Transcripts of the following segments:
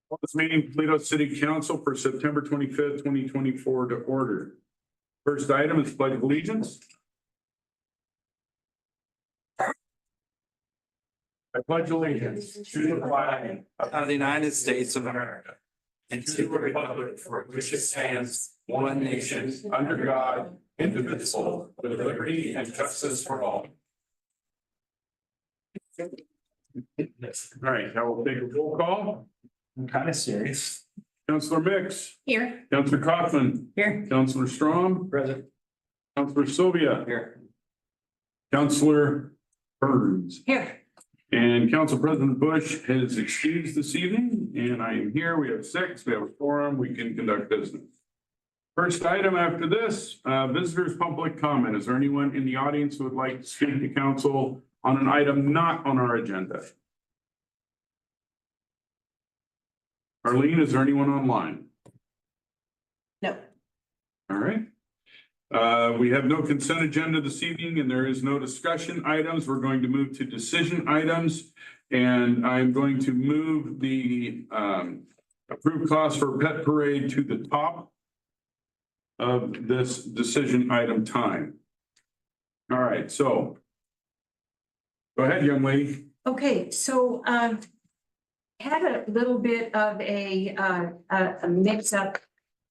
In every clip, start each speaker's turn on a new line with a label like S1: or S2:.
S1: Call this meeting, Toledo City Council for September 25th, 2024 to order. First item is pledge of allegiance. I pledge allegiance to the flag
S2: of the United States of America and to the republic for which it stands, one nation, under God, indivisible, with liberty and justice for all.
S1: All right, now we'll take a roll call.
S2: I'm kind of serious.
S1: Councilor Mix.
S3: Here.
S1: Councilor Kaufman.
S3: Here.
S1: Councilor Strom.
S2: Present.
S1: Councilor Sylvia.
S2: Here.
S1: Councilor Burns.
S3: Here.
S1: And Council President Bush has excused this evening, and I am here. We have 6. We have a quorum. We can conduct business. First item after this, visitors' public comment. Is there anyone in the audience who would like to speak to council on an item not on our agenda? Arlene, is there anyone online?
S3: No.
S1: All right. We have no consent agenda this evening and there is no discussion items. We're going to move to decision items. And I'm going to move the approved cost for pet parade to the top of this decision item time. All right, so go ahead, young lady.
S3: Okay, so had a little bit of a mix up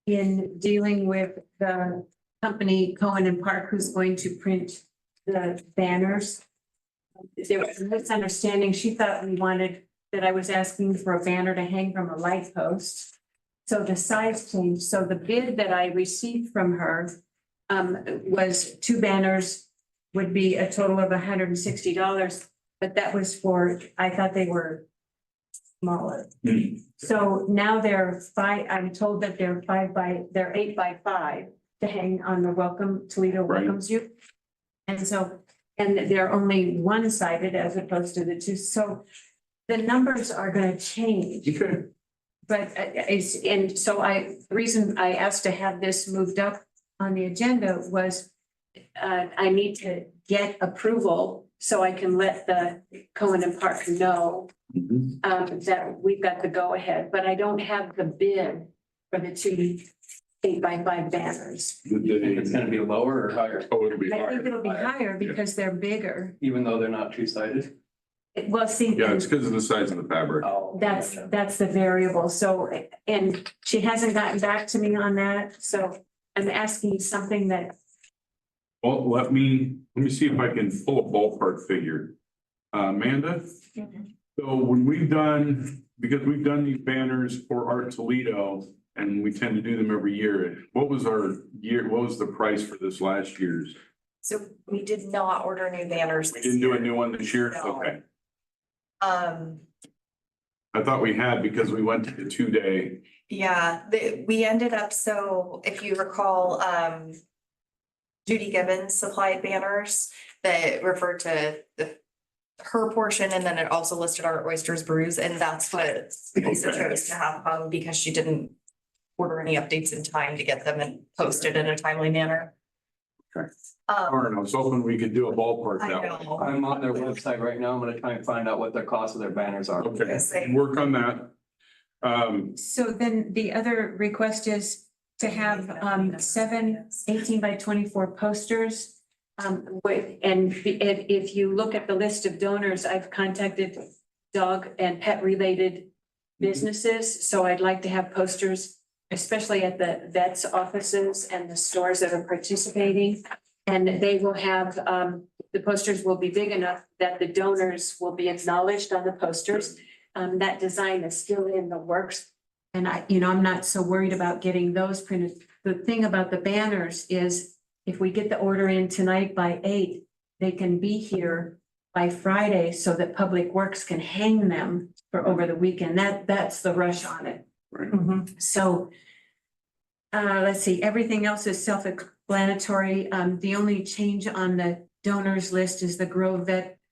S3: in dealing with the company Cohen and Park, who's going to print the banners. There was a misunderstanding. She thought that I was asking for a banner to hang from a light post. So the size changed. So the bid that I received from her was 2 banners, would be a total of $160. But that was for, I thought they were smaller. So now they're 5, I'm told that they're 8 by 5 to hang on the Toledo welcomes you. And so, and they're only one-sided as opposed to the 2. So the numbers are going to change.
S1: Okay.
S3: But the reason I asked to have this moved up on the agenda was I need to get approval so I can let the Cohen and Park know that we've got the go ahead, but I don't have the bid for the 2 8 by 5 banners.
S2: It's going to be lower or higher?
S1: Oh, it'll be
S3: I
S1: higher.
S3: think it'll be higher because they're bigger.
S2: Even though they're not two-sided?
S3: Well, see.
S1: Yeah, it's because of the size of the fabric.
S2: Oh.
S3: That's the variable. So, and she hasn't gotten back to me on that. So I'm asking something that.
S1: Well, let me see if I can pull a ballpark figure. Amanda? So when because we've done these banners for Art Toledo and we tend to do them every year. What was the price for this last year's?
S4: So we did not order new banners.
S1: We didn't do a new one this year?
S4: No.
S1: Okay. I thought we had because we went to the 2-day.
S4: Yeah, we ended up, so if you recall, Judy Gibbons supplied banners that referred to her portion, and then it also listed our Oysters Brews, and that's what Lisa chose to have because she didn't order any updates in time to get them and posted in a timely manner.
S1: Okay. I was hoping we could do a ballpark
S4: I
S1: that way.
S4: know.
S2: I'm on their website right now. I'm going to try and find out what the cost of their banners are.
S1: Okay, work on that.
S3: So then the other request is to have 7 18 by 24 posters. And if you look at the list of donors, I've contacted dog and pet related businesses. So I'd like to have posters, especially at the vets offices and the stores that are participating. And they will have, the posters will be big enough that the donors will be acknowledged on the posters. That design is still in the works. And I'm not so worried about getting those printed. The thing about the banners is if we get the order in tonight by 8, they can be here by Friday so that Public Works can hang them for over the weekend. That's the rush on it.
S1: Right.
S3: So let's see, everything else is self-explanatory. The only change on the donors list is the Grove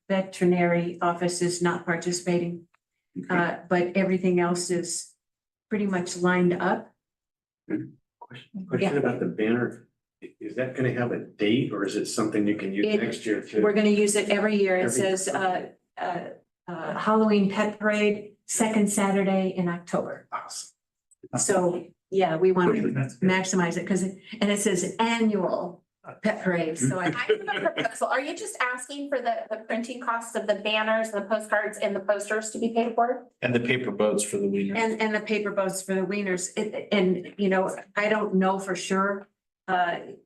S3: Veterinary Office is not participating. But everything else is pretty much lined up.
S5: Question about the banner. Is that gonna have a date or is it something you can use next year too?
S3: We're gonna use it every year. It
S5: Every-
S3: says Halloween Pet Parade, second Saturday in October. So, yeah, we want to maximize it because, and it says annual pet parade, so
S6: I have a proposal. Are you just asking for the printing costs of the banners and the postcards and the posters to be paid for?
S2: And the paper boats for the weekend.
S3: And the paper boats for the wieners, and, you know, I don't know for sure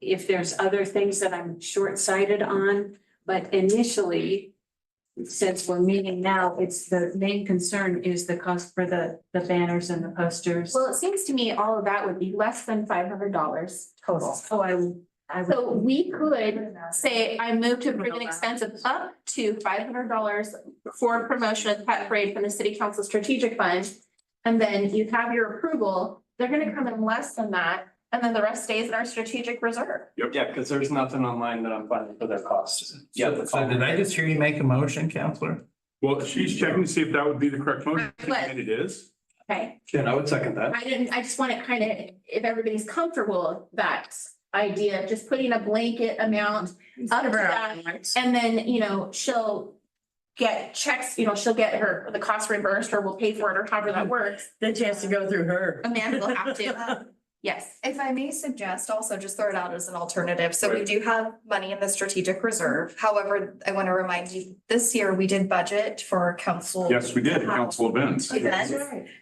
S3: if there's other things that I'm short-sighted on, but initially, since we're meeting now, it's the main concern is the cost for the banners and the posters.
S6: Well, it seems to me all of that would be less than $500 total.
S3: Oh, I would.
S6: So we could say, I move to approve an expense of up to $500 for promotion of the pet parade from the city council strategic fund. And then you have your approval, they're gonna come in less than that, and then the rest stays in our strategic reserve.
S2: Yeah, because there's nothing online that I'm finding for their costs.
S7: Yeah, so did I just hear you make a motion, Counselor?
S1: Well, she's checking to see if that would be the correct motion, and it is.
S6: Okay,
S2: Yeah, I would second that.
S6: I just want to kind of, if everybody's comfortable with that idea, of just putting a blanket amount up to that. And then, you know, she'll get checks, you know, she'll get the cost reimbursed, or we'll pay for it, or however that works.
S3: Then she has to go through her.
S6: Amanda will have to, yes.
S4: If I may suggest, also just throw it out as an alternative. So we
S1: Right.
S4: do have money in the strategic reserve. However, I want to remind you, this year we did budget for council.
S1: Yes, we did, council events.
S4: Events,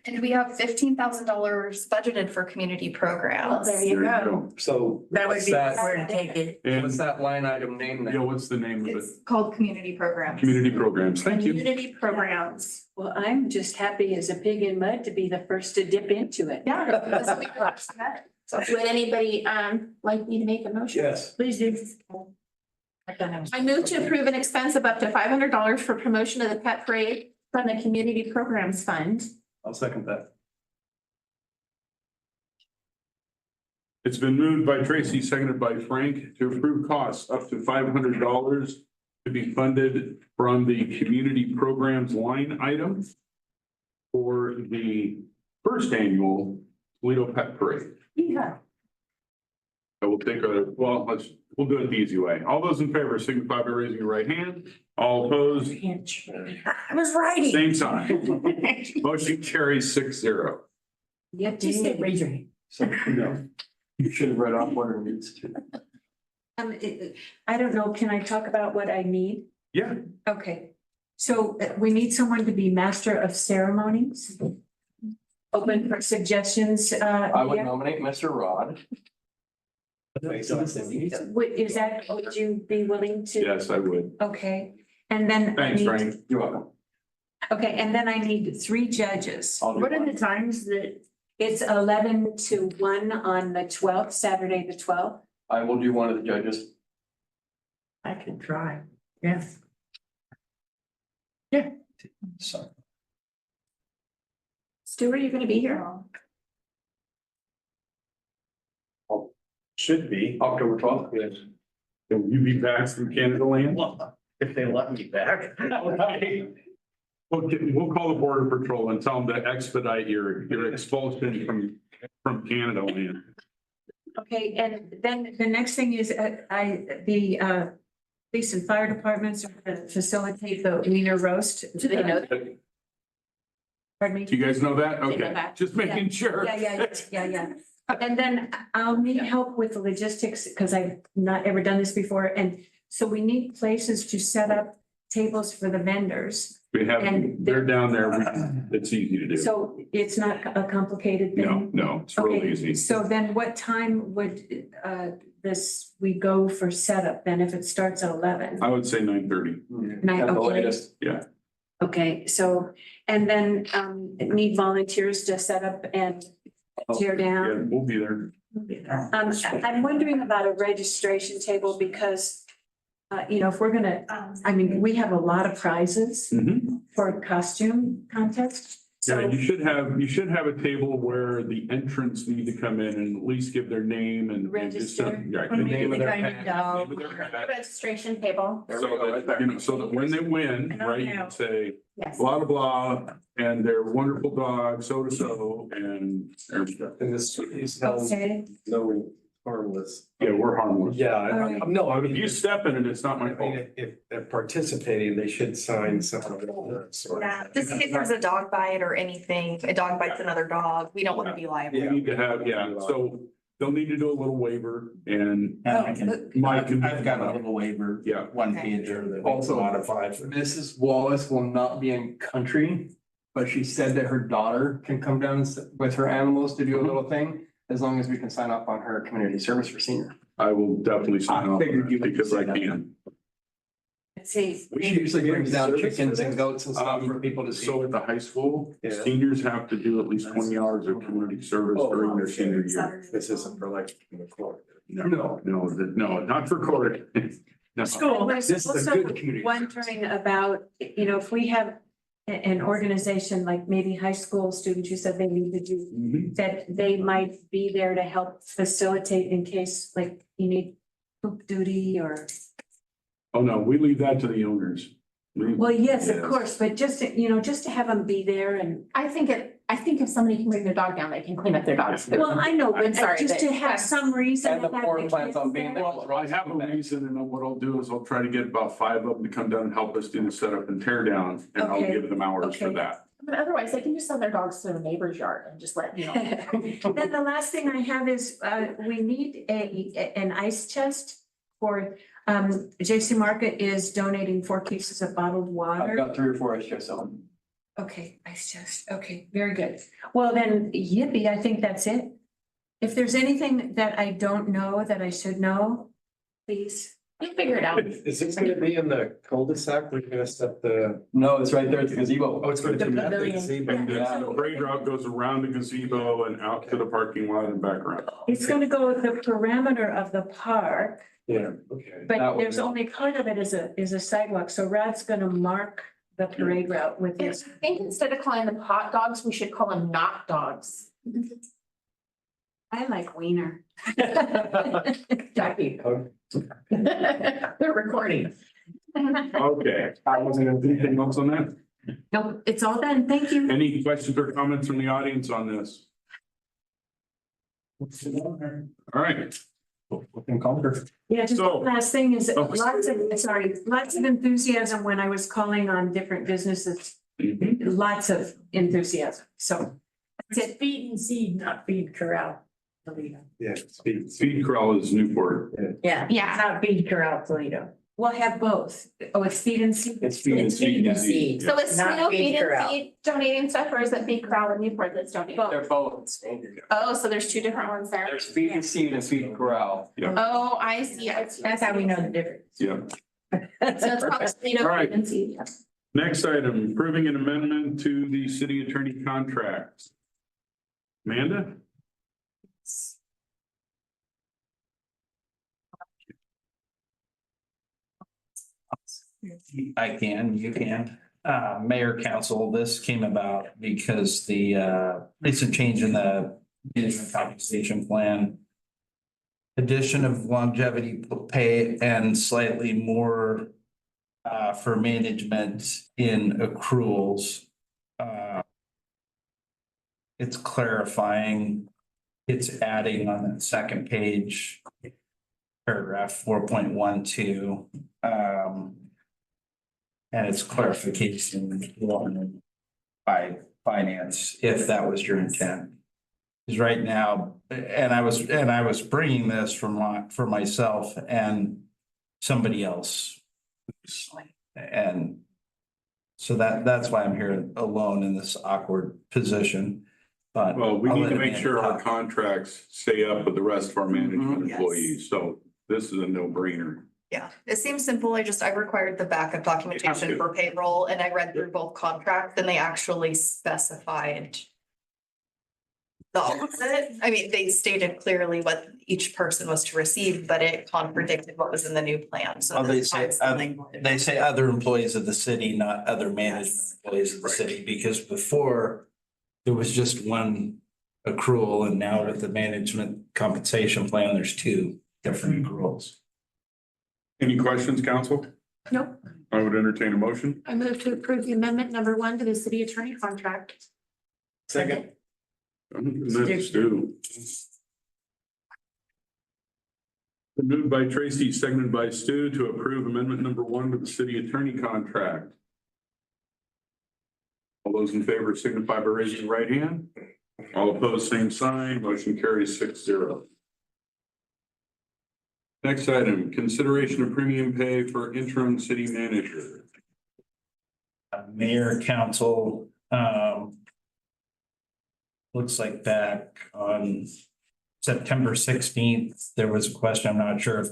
S4: and we have $15,000 budgeted for community
S6: Well,
S4: programs.
S6: there you go.
S2: So
S3: That would
S2: what's
S3: be
S2: that,
S3: where to take it.
S1: And,
S2: what's that line item name
S1: yeah,
S2: then?
S1: what's the name of it?
S4: It's called community programs.
S1: Community programs, thank you.
S6: Community programs.
S3: Well, I'm just happy as a pig in mud to be the first to dip into it.
S6: Yeah. that's what we got. So would anybody like me to make a motion?
S2: Yes.
S3: Please do.
S6: I move to approve an expense of up to $500 for promotion of the pet parade from the community programs fund.
S2: I'll second that.
S1: It's been moved by Tracy, seconded by Frank, to approve costs up to $500 to be funded from the community programs line item for the first annual Toledo Pet Parade.
S3: Yeah.
S1: I will take we'll do it the easy way. All those in favor signify by raising your right hand. All opposed,
S3: I was writing.
S1: same sign. Motion carries 6-0.
S3: Yep, just say raise your hand.
S2: So, no, you should have read off what it needs to.
S3: I don't know, can I talk about what I need?
S1: Yeah,
S3: Okay, so we need someone to be master of ceremonies. Open for suggestions,
S2: I would
S3: yeah.
S2: nominate Mr. Rod.
S3: Is that, would you be willing to?
S1: yes, I would.
S3: Okay, and then. I
S1: Thanks,
S3: need-
S1: Frank.
S2: You're welcome.
S3: Okay, and then I need 3 judges.
S2: I'll do
S3: What are
S2: one.
S3: the times that? It's 11 to 1 on the 12th, Saturday, the 12th.
S2: I will do one of the judges.
S3: I can try, yes.
S2: So.
S6: Stu, are you gonna be here?
S5: Should be,
S2: October 12th, yes.
S1: Will you be back from Canada land?
S5: if they let me back.
S1: We'll call the border patrol and tell them to expedite your expulsion from Canada land.
S3: Okay, and then the next thing is, the police and fire departments are gonna facilitate the wiener roast.
S6: Do they know that?
S1: Do
S3: Pardon me?
S1: you guys know that?
S6: They know
S1: Okay,
S6: that.
S1: just making sure.
S3: Yeah. And then I'll need help with the logistics because I've not ever done this before. And so we need places to set up tables for the vendors.
S1: We have,
S3: And
S1: they're down there. It's easy to do.
S3: So it's not a complicated thing.
S1: No, it's real
S3: Okay,
S1: easy.
S3: so then what time would we go for setup then if it starts at 11?
S1: I would say 9:30.
S2: At the
S3: okay.
S2: latest.
S3: Okay, so, and then need volunteers to set up and tear
S1: Yeah,
S3: down.
S1: we'll be there.
S3: I'm wondering about a registration table because if we're gonna, I mean, we have a lot of prizes
S1: Mhm.
S3: for costume contest.
S1: Yeah,
S3: So,
S1: you should have a table where the entrants need to come in and at least give their name and just.
S3: Register.
S1: Yeah,
S2: The name of their
S3: Kind of
S2: hat.
S3: dog.
S1: name of their hat.
S6: Registration table.
S1: So that, so that when they win,
S3: I don't
S1: right, you
S3: know.
S1: can say
S6: Yes.
S1: blah, blah, blah, and their wonderful dog, so and so, and everything.
S2: And this is held,
S3: okay,
S2: no,
S5: harmless.
S1: Yeah, we're harmless.
S5: Yeah,
S3: Alright.
S5: no, I
S1: If you
S5: mean,
S1: step in it, it's not my
S5: I
S1: fault.
S5: mean, if they're participating, they should sign something of that sort.
S4: Yeah, just in case there's a dog bite or anything, a dog bites another dog, we don't want to be
S1: We
S4: liable.
S1: need to have, yeah, so they'll need to do a little waiver and
S7: And I can,
S1: Mike can.
S7: I've got a little waiver.
S1: Yeah.
S7: One
S4: Okay.
S7: pager that we
S8: Also-
S7: modified.
S8: Mrs. Wallace will not be in country, but she said that her daughter can come down with her animals to do a little thing, as long as we can sign up on her community service for senior.
S1: I will definitely sign
S8: I
S1: off
S8: figured
S1: on
S8: you
S1: that
S8: would
S1: because I
S8: say that.
S1: can.
S3: Let's see.
S8: She usually brings down
S5: Service
S8: chickens
S5: for
S8: and
S5: this?
S8: goats and stuff for people to
S1: So
S8: see.
S1: at the high school,
S5: Yeah.
S1: seniors have to do at least 20 hours of community service during their senior year.
S5: This isn't for like in the court.
S1: No, not for court. No.
S3: I was
S8: This is a
S3: also
S8: good community.
S3: wondering about, if we have an organization like maybe high school students, you said they need to do,
S1: Mhm.
S3: that they might be there to help facilitate in case like you need poop duty or.
S1: Oh, no, we leave that to the owners.
S3: Well, yes, of
S1: Yes.
S3: course, but just to have them be there and,
S6: I think if somebody can bring their dog down, they can clean up their dog's food.
S3: well, I know,
S6: I'm
S3: but
S6: sorry,
S3: just to
S6: but
S3: have
S6: that's-
S3: some reason.
S8: And the
S3: to have
S8: board plans on
S3: kids
S8: being
S3: there.
S8: there.
S1: Well, I have a reason, and then what I'll do is I'll try to get about 5 of them to come down and help us do the setup and tear down, and I'll
S3: Okay.
S1: give them hours for
S3: Okay.
S1: that.
S6: But otherwise, they can just send their dogs to their neighbor's yard and just let,
S3: Then the last thing I have is, we need an ice chest for, JC Market is donating 4 cases of bottled
S8: I've
S3: water.
S8: got 3 or 4 extras on.
S3: Okay, ice chest, okay, very good. Well, then yippee, I think that's it. If there's anything that I don't know that I should know, please.
S6: you'll figure it out.
S5: Is this gonna be in the cul-de-sac? We're gonna set the,
S8: No, it's right there at the gazebo.
S5: oh, it's gonna
S3: The
S5: be at the
S3: pavilion.
S5: gazebo.
S1: And
S3: Yeah.
S1: the parade route goes around the gazebo and out to the parking lot and back around.
S3: It's gonna go with the parameter of the park,
S5: Yeah, okay.
S3: but
S8: That would
S3: there's
S8: be-
S3: only part of it is a sidewalk, so Rad's gonna mark the parade route with
S6: I
S3: his.
S6: think instead of calling them hot dogs, we should call them knock dogs.
S3: I like wiener.
S6: Jackie. They're recording.
S1: Okay. Anything else on that?
S3: Nope, it's all done, thank you.
S1: Any questions or comments from the audience on this? All right,
S8: We can conquer.
S3: Yeah, just
S1: So-
S3: last thing is
S1: Oh.
S3: lots of enthusiasm when I was calling on different businesses.
S1: Mhm.
S3: Lots of enthusiasm, so. That's it.
S9: Feed and seed, not feed corral, Toledo.
S5: Yeah, speed.
S1: Feed Corral is Newport.
S9: Yeah.
S6: Yeah.
S9: Not feed corral, Toledo.
S3: We'll have both. Oh, it's feed and seed.
S8: It's feed and
S9: It's feed
S8: seed.
S9: and seed.
S6: So is
S9: Not
S6: Snow
S9: feed
S6: Feed and
S9: corral.
S6: Feed donating stuff, or is it Feed Corral and Newport that's donating?
S3: Both.
S8: They're both.
S6: Oh, so there's 2 different ones there.
S8: There's feed and seed and feed corral.
S6: Oh, I see.
S9: That's how we know the difference.
S1: Yeah.
S6: So it's probably Toledo
S1: All right.
S6: Feed and Seed.
S1: Next item, approving an amendment to the city attorney contract. Amanda?
S7: You can. Mayor, council, this came about because the recent change in the management compensation plan. Addition of longevity pay and slightly more for management in accruals. It's clarifying, it's adding on that second page, paragraph 4.12. And it's clarification by finance, if that was your intent. Because right now, and I was bringing this for myself and somebody else. And so that's why I'm here alone in this awkward position, but.
S1: Well, we
S7: I'll
S1: need
S7: let
S1: to make
S7: Amanda
S1: sure our
S7: talk.
S1: contracts stay up with the rest of our management
S4: Yes.
S1: employees, so this is a no-brainer.
S4: Yeah, it seems simple. I required the backup documentation
S1: to.
S4: for payroll and I read through both contracts and they actually specified the opposite. I mean, they stated clearly what each person was to receive, but it contradicted what was in the new plan. So
S7: Well, they
S4: this
S7: say,
S4: time's the language.
S7: they say other employees of the city, not other management
S4: Yes.
S7: employees of the
S1: Right.
S7: city, because before there was just one accrual, and now with the management compensation plan, there's 2 different accruals.
S1: Any questions, council?
S6: Nope.
S1: I would entertain a motion.
S6: I move to approve the amendment number 1 to the city attorney contract.
S5: Second.
S1: Let's do. Moved by Tracy, seconded by Stu to approve amendment number 1 to the city attorney contract. All those in favor signify by raising your right hand. All opposed, same sign. Motion carries 6-0. Next item, consideration of premium pay for interim city manager.
S7: Mayor, council, looks like back on September 16th, there was a question, I'm not sure if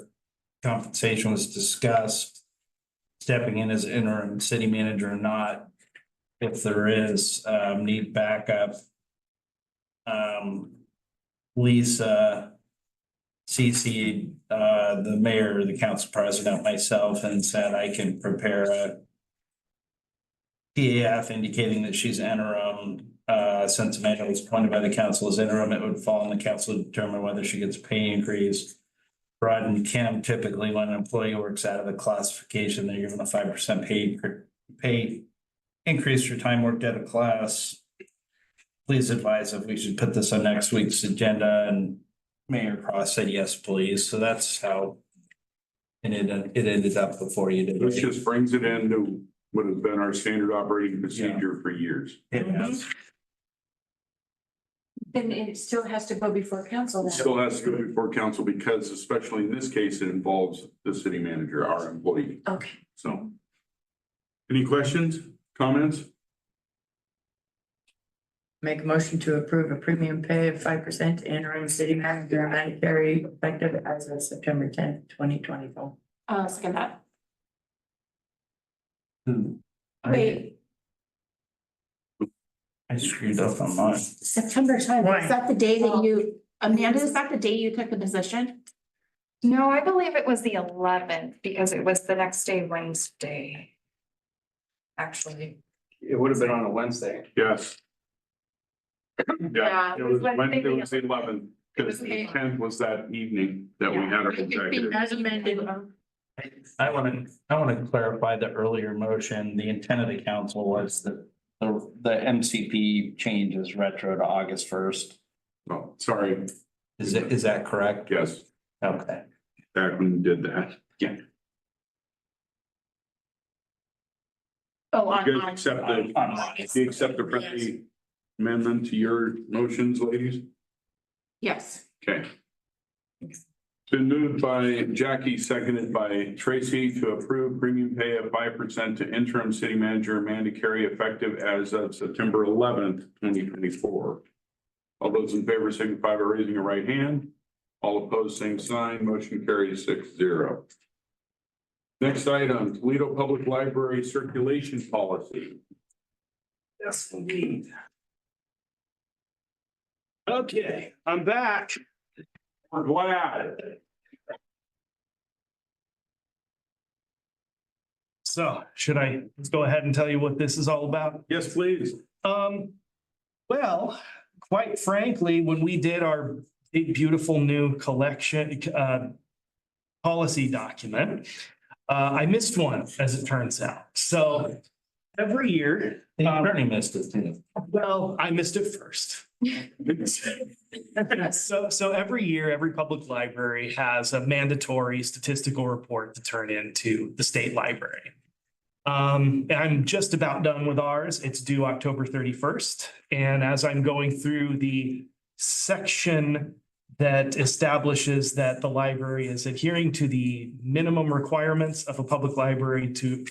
S7: compensation was discussed, stepping in as interim city manager or not. If there is, need backup. Lisa CC'd the mayor, the council president, myself, and said I can prepare a PAF indicating that she's interim. Since Amanda was appointed by the council as interim, it would fall on the council to determine whether she gets a pay increase. Brad and Kim, typically when an employee works out of the classification, they're given a 5% pay increase for time worked out of class. Please advise if we should put this on next week's agenda, and Mayor Cross said yes, please. So that's how it ended up before you did.
S1: This just brings it into what has been our standard operating procedure for years.
S7: It has.
S3: Then it still has to go before council then.
S1: Still has to go before council because especially in this case, it involves the city manager, our employee.
S3: Okay.
S1: So. Any questions, comments?
S9: Make a motion to approve a premium pay of 5% interim city manager Amanda Carey effective as of September 10th, 2024.
S6: Second that.
S7: Hmm.
S6: Wait,
S7: I screwed up on mine.
S6: September 10th,
S9: Why?
S6: is that the day that you, Amanda, is that the day you took the position?
S4: No, I believe it was the 11th because it was the next day, Wednesday. Actually.
S8: It would have been on a Wednesday.
S1: Yes. Yeah,
S6: Yeah.
S1: it was Wednesday, it was the 11th,
S6: It
S1: because
S6: was
S1: the
S6: the-
S1: 10th was that evening that we had our executive.
S9: As amended.
S7: I want to clarify the earlier motion. The intent of the council was that the MCP change is retro to August 1st.
S1: Oh, sorry,
S7: Is that correct?
S1: yes,
S7: Okay.
S1: back when we did that. Yeah.
S6: Oh, on.
S1: You guys accept the, you accept the friendly amendment to your motions, ladies?
S6: Yes.
S1: Okay. It's been moved by Jackie, seconded by Tracy to approve premium pay of 5% to interim city manager Amanda Carey effective as of September 11th, 2024. All those in favor signify by raising your right hand. All opposed, same sign. Motion carries 6-0. Next item, Toledo Public Library circulation policy.
S10: Yes, indeed. Okay, I'm back.
S1: We're glad.
S10: So should I go ahead and tell you what this is all about?
S1: Yes, please.
S10: Well, quite frankly, when we did our big, beautiful new collection, policy document, I missed one, as it turns out. So every year,
S7: Bernie missed it too.
S10: well, I missed it first. So every year, every public library has a mandatory statistical report to turn into the state library. I'm just about done with ours. It's due October 31st. And as I'm going through the section that establishes that the library is adhering to the minimum requirements of a public library to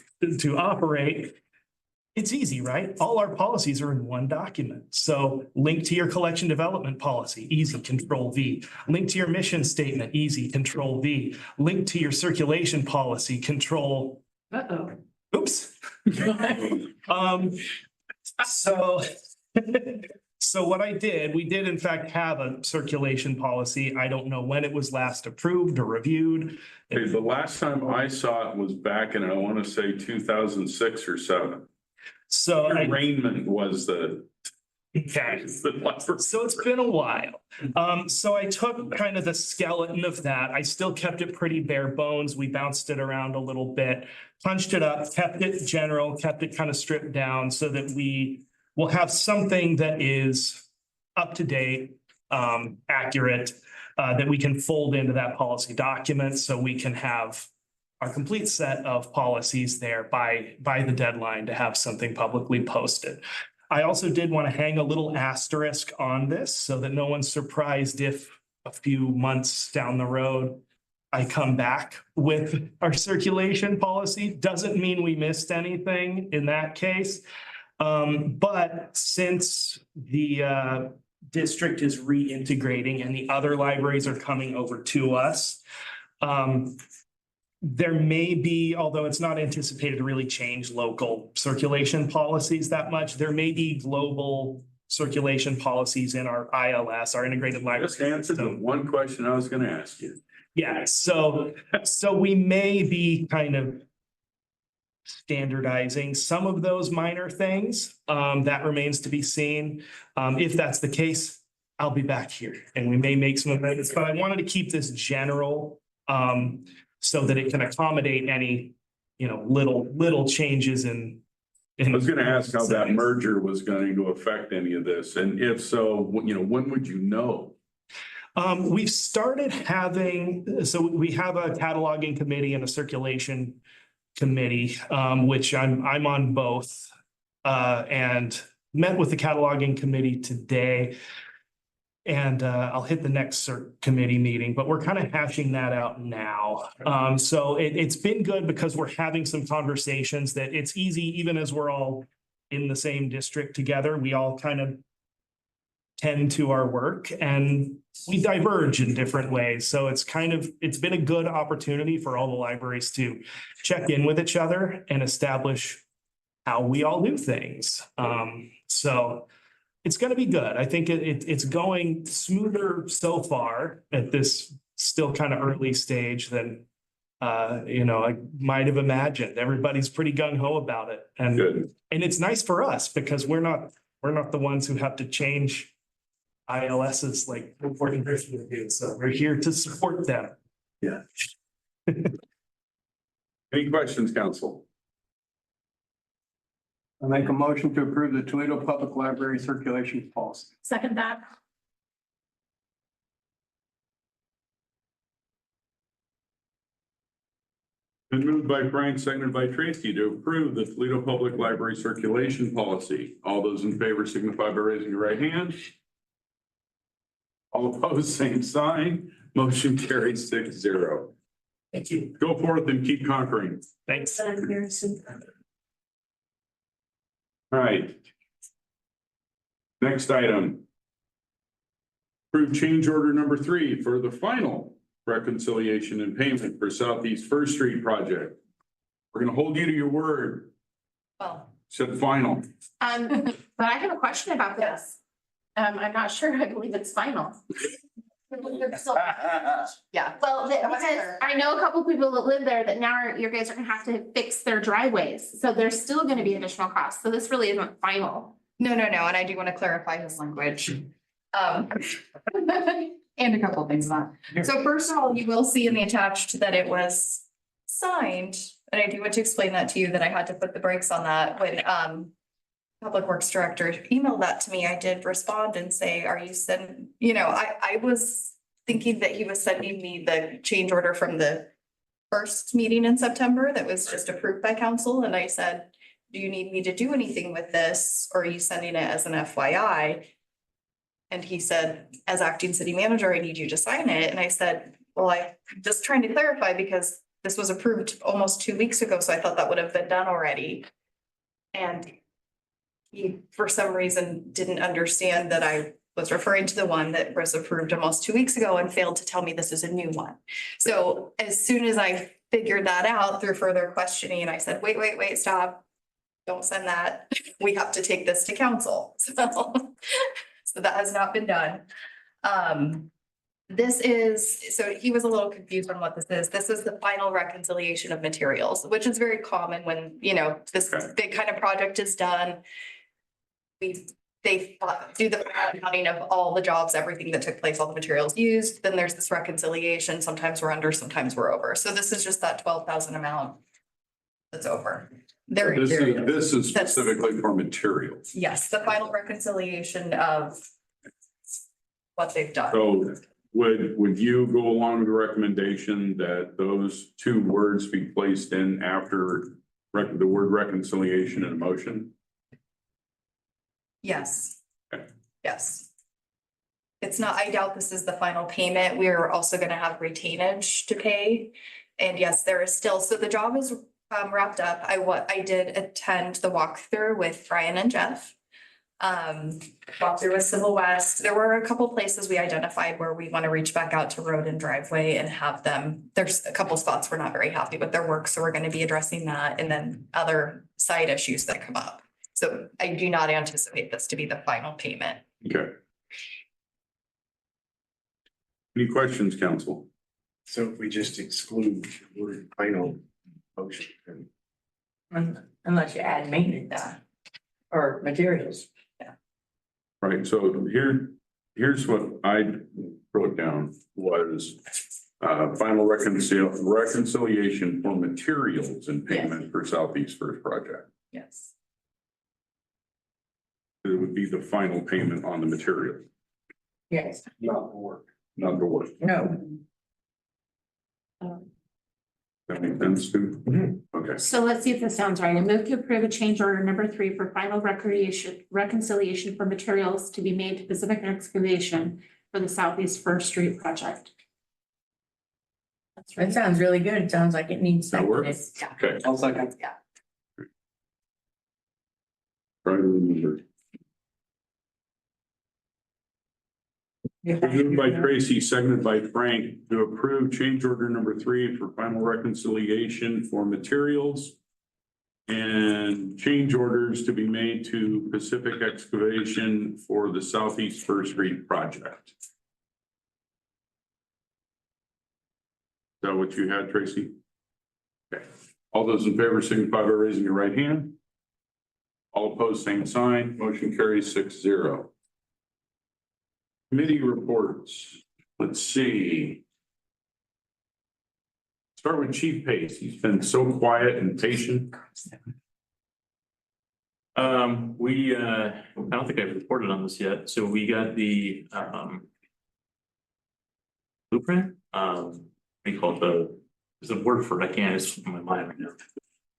S10: operate, it's easy, right? All our policies are in one document. So link to your collection development policy, easy, Control V. Link to your mission statement, easy, Control V. Link to your circulation policy, Control. Oops. So what I did, we did in fact have a circulation policy. I don't know when it was last approved or reviewed.
S1: Okay, the last time I saw it was back in, I want to say 2006 or 7.
S10: So
S1: Arraignment was the.
S10: okay. So it's been a while. So I took kind of the skeleton of that. I still kept it pretty bare bones. We bounced it around a little bit, punched it up, kept it general, kept it kind of stripped down so that we will have something that is up to date, accurate, that we can fold into that policy document so we can have our complete set of policies there by the deadline to have something publicly posted. I also did want to hang a little asterisk on this so that no one's surprised if a few months down the road I come back with our circulation policy. Doesn't mean we missed anything in that case. But since the district is reintegrating and the other libraries are coming over to us, there may be, although it's not anticipated to really change local circulation policies that much, there may be global circulation policies in our ILS, our integrated library.
S1: Just answered the one question I was gonna ask you.
S10: Yeah, so we may be kind of standardizing some of those minor things. That remains to be seen. If that's the case, I'll be back here and we may make some amendments, but I wanted to keep this general so that it can accommodate any, little changes in.
S1: I was gonna ask how that merger was going to affect any of this, and if so, when would you know?
S10: We've started having, so we have a cataloging committee and a circulation committee, which I'm on both. And met with the cataloging committee today. And I'll hit the next committee meeting, but we're kind of hashing that out now. So it's been good because we're having some conversations that it's easy, even as we're all in the same district together, we all kind of tend to our work and we diverge in different ways. So it's been a good opportunity for all the libraries to check in with each other and establish how we all do things. So it's going to be good. I think it's going smoother so far at this still kind of early stage than, I might have imagined. Everybody's pretty gung ho about it. And it's nice for us because we're not the ones who have to change ILSs like reporting Christian do. So we're here to support them.
S1: Yeah. Any questions, council?
S8: I make a motion to approve the Toledo Public Library circulation policy.
S6: Second that.
S1: Been moved by Frank, seconded by Tracy to approve the Toledo Public Library circulation policy. All those in favor signify by raising your right hand. All opposed, same sign. Motion carries 6-0.
S10: Thank you.
S1: Go forth and keep conquering.
S10: Thanks.
S1: All right. Next item. Approve change order number 3 for the final reconciliation and payment for Southeast First Street project. We're gonna hold you to your word.
S4: Well,
S1: Said final.
S6: But I have a question about this. I'm not sure. I believe it's final.
S4: yeah.
S6: Well, because I know a couple people that live there that now you guys are gonna have to fix their driveways. So there's still gonna be additional costs. So this really isn't final.
S4: No, and I do want to clarify his language. And a couple of things on. So first of all, you will see in the attached that it was signed, and I do want to explain that to you, that I had to put the brakes on that when Public Works Director emailed that to me. I did respond and say, are you sending, I was thinking that he was sending me the change order from the first meeting in September that was just approved by council, and I said, do you need me to do anything with this, or are you sending it as an FYI? And he said, as acting city manager, I need you to sign it. And I said, well, I'm just trying to clarify because this was approved almost 2 weeks ago. So I thought that would have been done already. And he, for some reason, didn't understand that I was referring to the one that was approved almost 2 weeks ago and failed to tell me this is a new one. So as soon as I figured that out through further questioning, I said, wait, stop. Don't send that. We have to take this to council. So that has not been done. So he was a little confused on what this is. This is the final reconciliation of materials, which is very common when, this big kind of project is done. They do the counting of all the jobs, everything that took place, all the materials used. Then there's this reconciliation. Sometimes we're under, sometimes we're over. So this is just that 12,000 amount that's over.
S1: This is specifically for materials.
S4: Yes, the final reconciliation of what they've done.
S1: So would you go along with the recommendation that those two words be placed in after the word reconciliation in a motion?
S4: Yes.
S1: Okay.
S4: Yes. It's not, I doubt this is the final payment. We're also gonna have retainage to pay. And yes, there is still, so the job is wrapped up. I did attend the walkthrough with Brian and Jeff. Walkthrough with Civil West. There were a couple places we identified where we want to reach back out to road and driveway and have them. There's a couple spots we're not very happy with their work, so we're going to be addressing that and then other side issues that come up. So I do not anticipate this to be the final payment.
S1: Okay. Any questions, council?
S5: So if we just exclude the word final motion, then
S9: Unless you add maintenance or materials.
S1: Right, so here's what I wrote down was final reconciliation for materials and payment for Southeast First project.
S4: Yes.
S1: It would be the final payment on the material,
S9: Yes,
S5: not the work.
S1: not the work.
S9: no.
S1: That makes sense too? Okay,
S6: So let's see if this sounds right. I move to approve a change order number 3 for final reconciliation for materials to be made to Pacific Excavation for the Southeast First Street project. That's
S9: That
S6: right.
S9: sounds really good. It sounds like it needs.
S1: That works?
S9: seconded.
S1: okay.
S8: I'll second.
S1: Try to remember. Moved by Tracy, seconded by Frank to approve change order number 3 for final reconciliation for materials and change orders to be made to Pacific Excavation for the Southeast First Street project. Is that what you had, Tracy? Okay. All those in favor signify by raising your right hand. All opposed, same sign. Motion carries 6-0. Committee reports. Let's see. Start with Chief Pace. He's been so quiet and patient.
S11: I don't think I've reported on this yet, so we got the blueprint, we call it there's a word for it, I can't, it's in my mind right now.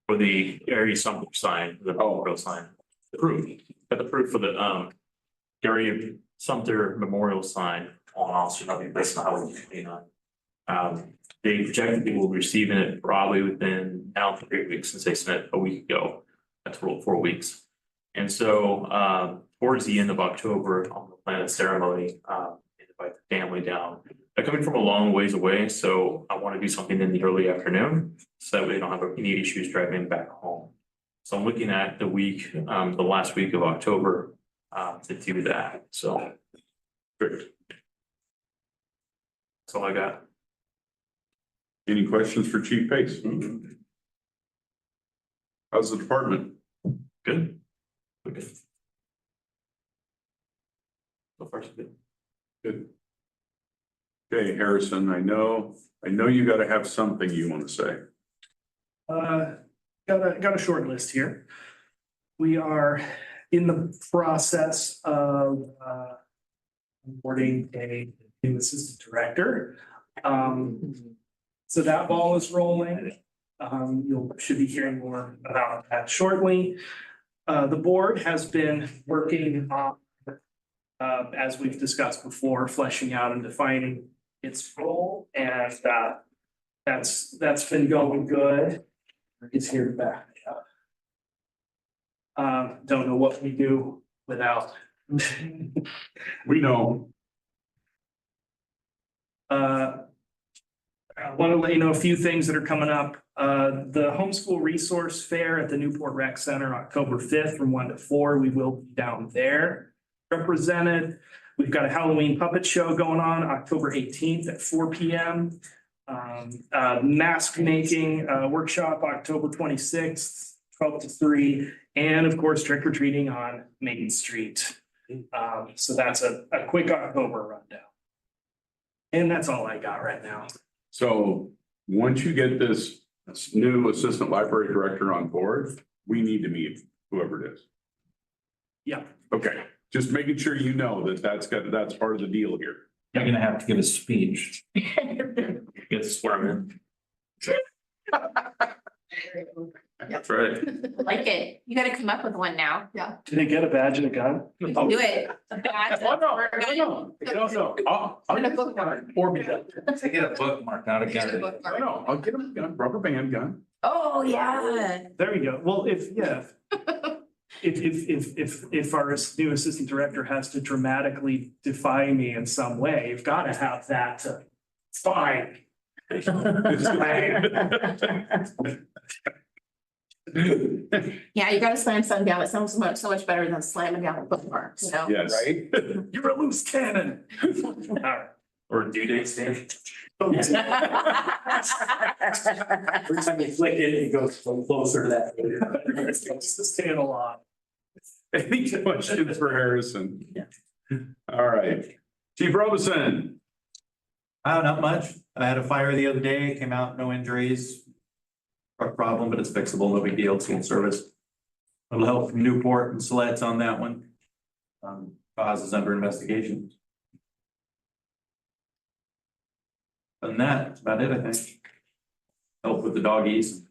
S11: For the Gary Sumter sign, the memorial sign, the proof, got the proof for the Gary Sumter memorial sign on Officer W. That's not how we they projected they will be receiving it probably within now 3 weeks since they sent it a week ago. That's 4 weeks. And so towards the end of October, on the plan of ceremony, invite the family down. They're coming from a long ways away, so I want to do something in the early afternoon so that we don't have any issues driving back home. So I'm looking at the week, the last week of October to do that. So
S1: Perfect.
S11: that's all I got.
S1: Any questions for Chief Pace? How's the department?
S11: Good. Okay. So far, so good.
S1: Good. Okay, Harrison, I know you gotta have something you want to say.
S10: Got a short list here. We are in the process of onboarding a new assistant director. So that ball is rolling. Should be hearing more about that shortly. The board has been working on, as we've discussed before, fleshing out and defining its role, and that's been going good. It's here to back me up. Don't know what we do without.
S1: We know.
S10: I want to let you know a few things that are coming up. The homeschool resource fair at the Newport Rec Center, October 5th from 1 to 4. We will be down there represented. We've got a Halloween puppet show going on October 18th at 4 p.m. Mask making workshop October 26th, 12 to 3. And of course, trick or treating on Main Street. So that's a quick October rundown. And that's all I got right now.
S1: So once you get this new assistant library director on board, we need to meet whoever it is.
S10: Yeah.
S1: Okay, just making sure you know that that's part of the deal here.
S7: You're gonna have to give a speech.
S11: Get to swear in. That's right.
S6: Like it. You gotta come up with one now. Yeah.
S8: Did they get a badge and a gun?
S6: Do it. A badge
S8: Oh, no,
S6: or a gun.
S8: no. I'll
S6: And a bookmark.
S8: or me that.
S7: To get a bookmark, not a
S6: Get a
S7: gun.
S6: bookmark.
S1: No, I'll get him a gun, rubber band gun.
S3: Oh, yeah.
S10: There you go. Well, if our new assistant director has to dramatically defy me in some way, you've got to have that to, it's fine. It's fine.
S6: Yeah, you gotta slam something down. It sounds so much better than slamming down a bookmark, you know?
S1: Yes.
S8: Right?
S10: You're a loose cannon.
S11: Or due date stamp.
S10: Every time you flick it, it goes closer to that. It's the stand a lot.
S1: Any questions for Harrison?
S9: Yeah.
S1: All right. Chief Robison.
S7: Not much. I had a fire the other day, came out, no injuries. A problem, but it's fixable, no big deal, it's in service. Little help from Newport and Sleds on that one. Cause is under investigation. Other than that, that's about it, I think. Help with the doggies.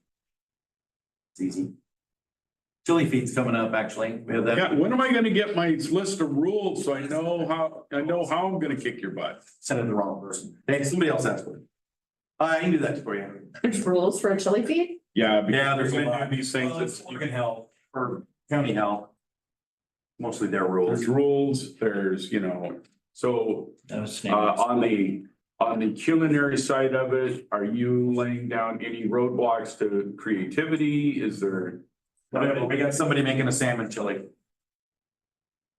S7: It's easy. Chili feed's coming up, actually. We have that.
S1: Yeah, when am I gonna get my list of rules so I know how I'm gonna kick your butt?
S7: Sent it to the wrong person. Hey, somebody else asked for it. I can do that for you.
S6: There's rules for a chili feed?
S1: Yeah.
S7: Yeah,
S1: because
S7: there's a
S1: when
S7: lot.
S1: do these things,
S7: Well,
S1: it's,
S7: it's Oregon Health or County Health. Mostly their rules.
S1: there's rules, there's, so,
S7: Those
S1: on the culinary side of it, are you laying down any roadblocks to creativity? Is there?
S7: Whatever, we got somebody making a salmon chili.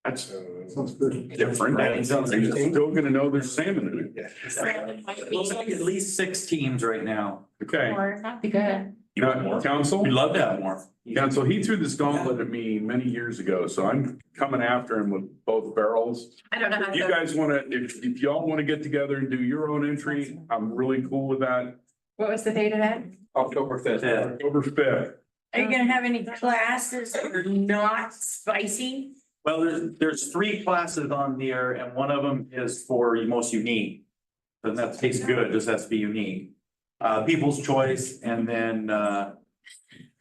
S1: That's
S8: Sounds good.
S1: different.
S7: Right.
S1: Are you still gonna know there's salmon in it?
S7: Looks like at least 6 teams right now.
S1: Okay.
S6: Or that'd be good.
S1: Council?
S7: We'd love to have more.
S1: Council, he threw this gauntlet at me many years ago, so I'm coming after him with both barrels.
S6: I don't know how
S1: If you
S6: to.
S1: guys wanna, if y'all wanna get together and do your own entry, I'm really cool with that.
S3: What was the date of that?
S8: October 5th.
S7: Yeah.
S1: October 5th.
S9: Are you gonna have any classes that are not spicy?
S7: Well, there's 3 classes on there and one of them is for most unique. Doesn't have to taste good, just has to be unique. People's choice and then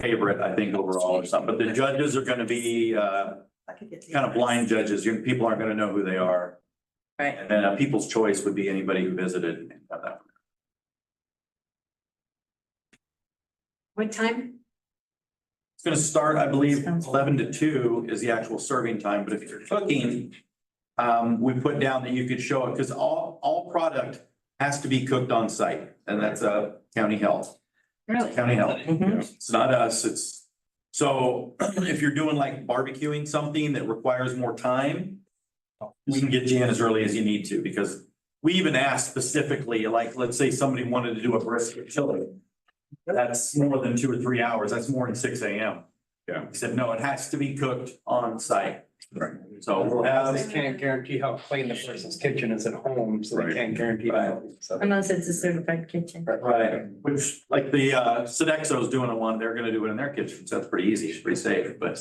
S7: favorite, I think overall or something, but the judges are gonna be kind of blind judges. People aren't gonna know who they are.
S9: Right.
S7: And then people's choice would be anybody who visited and have that.
S3: What time?
S7: It's gonna start, I believe,
S9: Sounds-
S7: 11 to 2 is the actual serving time, but if you're cooking, we put down that you could show it, because all product has to be cooked on site, and that's county health.
S6: Really?
S7: County health.
S9: Mhm.
S7: It's not us, it's, so if you're doing like barbecuing something that requires more time, we can get you in as early as you need to, because we even asked specifically, like, let's say somebody wanted to do a brisket chili. That's more than 2 or 3 hours. That's more than 6 a.m.
S1: Yeah.
S7: He said, no, it has to be cooked on site.
S1: Right.
S7: So we'll have,
S8: They can't guarantee how clean the person's kitchen is at home, so
S1: Right.
S8: they can't guarantee that. So-
S9: Unless it's a certified kitchen.
S7: right, which like the Sodexo's doing a one, they're gonna do it in their kitchen. So that's pretty easy, it's pretty safe, but.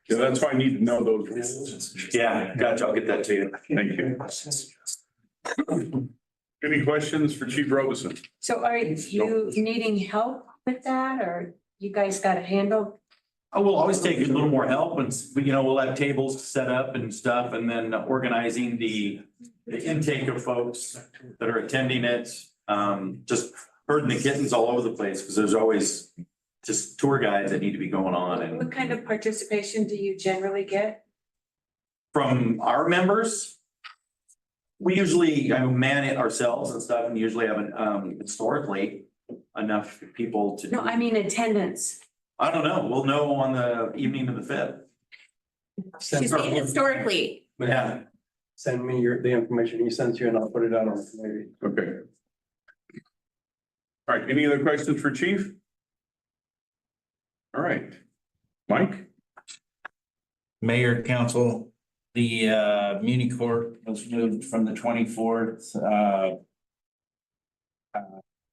S1: Yeah, that's why I need to know those rules.
S7: Yeah, gotcha. I'll get that to you.
S1: Thank you. Any questions for Chief Robison?
S3: So are you needing help with that, or you guys got a handle?
S7: I will always take a little more help and, we'll have tables set up and stuff and then organizing the intake of folks that are attending it. Just herding the kittens all over the place because there's always just tour guides that need to be going on and
S3: What kind of participation do you generally get?
S7: from our members. We usually man it ourselves and stuff and usually have historically enough people to.
S3: No, I mean attendance.
S7: I don't know. We'll know on the evening of the 5th.
S6: She's saying historically.
S7: Yeah.
S8: Send me the information he sends you and I'll put it out on the committee.
S1: Okay. All right, any other questions for Chief? All right, Mike?
S7: Mayor, council, the Muni Court was moved from the 24th.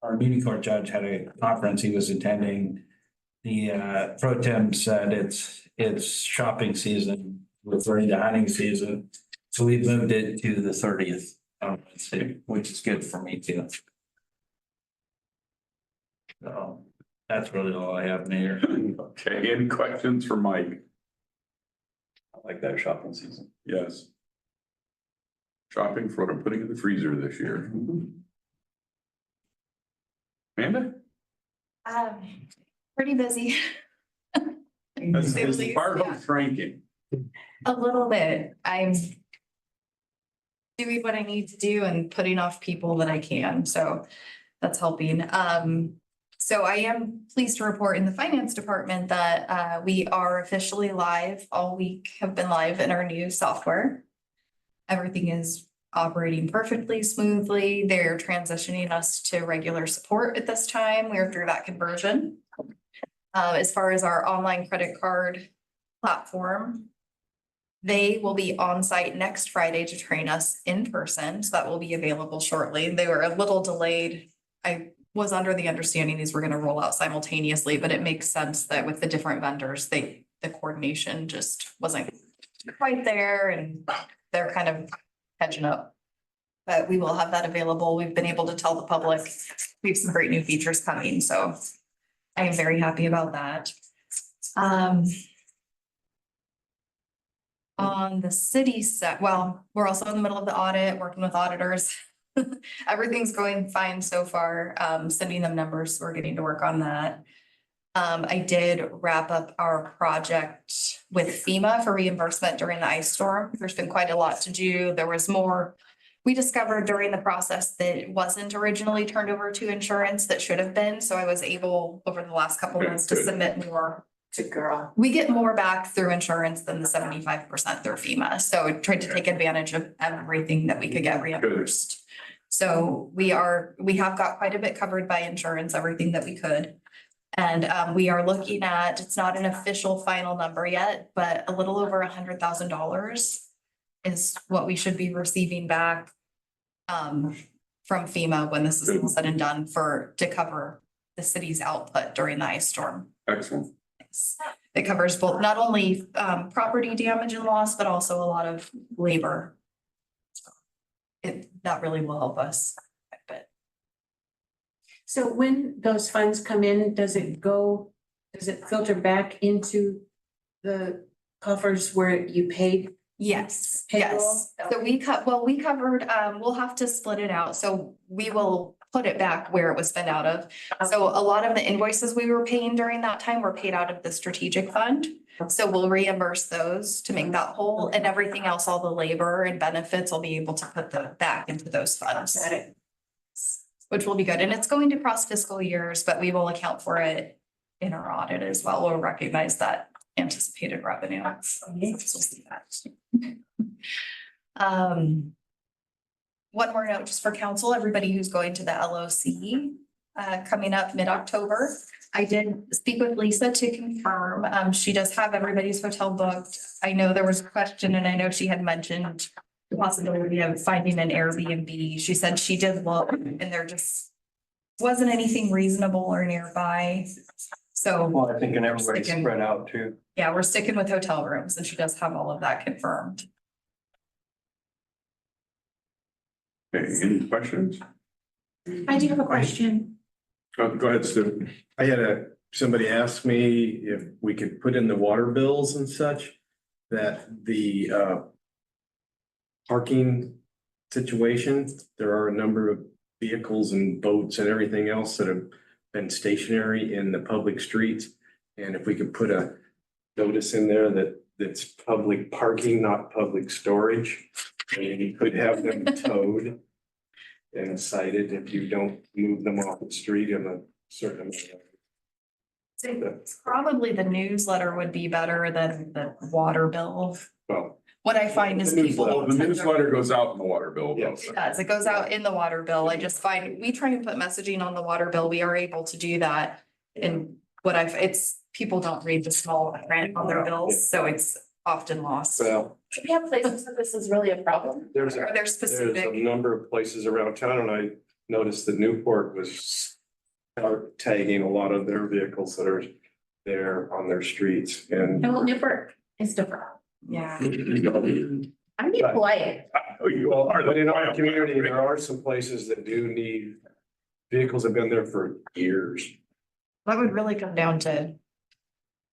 S7: Our Muni Court judge had a conference he was attending. The pro tem said it's shopping season, referring to hunting season. So we moved it to the 30th on Wednesday, which is good for me too. So that's really all I have, Mayor.
S1: Okay, any questions for Mike?
S8: I like that shopping season.
S1: Yes. Shopping for what I'm putting in the freezer this year. Amanda?
S4: Pretty busy.
S1: As
S4: Say the
S1: the
S4: least,
S1: fire
S4: yeah.
S1: hose shrinking.
S4: A little bit. I'm doing what I need to do and putting off people that I can, so that's helping. So I am pleased to report in the finance department that we are officially live. All week have been live in our new software. Everything is operating perfectly smoothly. They're transitioning us to regular support at this time. We're through that conversion. As far as our online credit card platform, they will be on site next Friday to train us in person, so that will be available shortly. They were a little delayed. I was under the understanding these were gonna roll out simultaneously, but it makes sense that with the different vendors, the coordination just wasn't quite there and they're kind of catching up. But we will have that available. We've been able to tell the public we have some great new features coming, so I am very happy about that. On the city set, well, we're also in the middle of the audit, working with auditors. Everything's going fine so far, sending them numbers, we're getting to work on that. I did wrap up our project with FEMA for reimbursement during the ice storm. There's been quite a lot to do. There was more. We discovered during the process that wasn't originally turned over to insurance that should have been, so I was able over the last couple months to submit more.
S3: Good girl.
S4: We get more back through insurance than the 75% through FEMA, so I tried to take advantage of everything that we could get reimbursed. So we have got quite a bit covered by insurance, everything that we could. And we are looking at, it's not an official final number yet, but a little over $100,000 is what we should be receiving back from FEMA when this is all said and done to cover the city's output during the ice storm.
S1: Excellent.
S4: It covers both, not only property damage and loss, but also a lot of labor. That really will help us quite a bit.
S3: So when those funds come in, does it filter back into the coffers where you paid?
S4: Yes,
S3: Payroll?
S4: yes. So we covered, we'll have to split it out. So we will put it back where it was spent out of. So a lot of the invoices we were paying during that time were paid out of the strategic fund. So we'll reimburse those to make that whole, and everything else, all the labor and benefits, I'll be able to put back into those funds.
S3: Got it.
S4: Which will be good. And it's going to cross fiscal years, but we will account for it in our audit as well. We'll recognize that anticipated revenue. So we'll see that. One more note just for council, everybody who's going to the LOC coming up mid-October. I did speak with Lisa to confirm. She does have everybody's hotel booked. I know there was a question and I know she had mentioned the possibility of finding an Airbnb. She said she did look and there just wasn't anything reasonable or nearby. So
S8: Well, I think and everybody's spread out too.
S4: yeah, we're sticking with hotel rooms and she does have all of that confirmed.
S1: Okay, any questions?
S3: I do have a question.
S1: Go ahead, Stu.
S5: I had somebody ask me if we could put in the water bills and such, that the parking situation, there are a number of vehicles and boats and everything else that have been stationary in the public streets. And if we could put a notice in there that's public parking, not public storage, and you could have them towed and cited if you don't move them off the street in a certain amount of.
S4: So probably the newsletter would be better than the water bill.
S1: Well,
S4: What I find is
S1: the
S4: people.
S1: newsletter goes out in the water bill.
S5: Yes.
S4: It does. It goes out in the water bill. I just find, we try and put messaging on the water bill. We are able to do that. And people don't read the small print on their bills, so it's often lost.
S5: Well,
S6: Do we have places that this is really a problem?
S5: there's
S4: Are there
S5: there's a
S4: specific?
S5: number of places around town, and I noticed that Newport was tagging a lot of their vehicles that are there on their streets and.
S6: No, Newport is different.
S4: Yeah.
S6: I'm being polite.
S1: Oh, you all are.
S5: But in our community, there are some places that do need, vehicles have been there for years.
S4: That would really come down to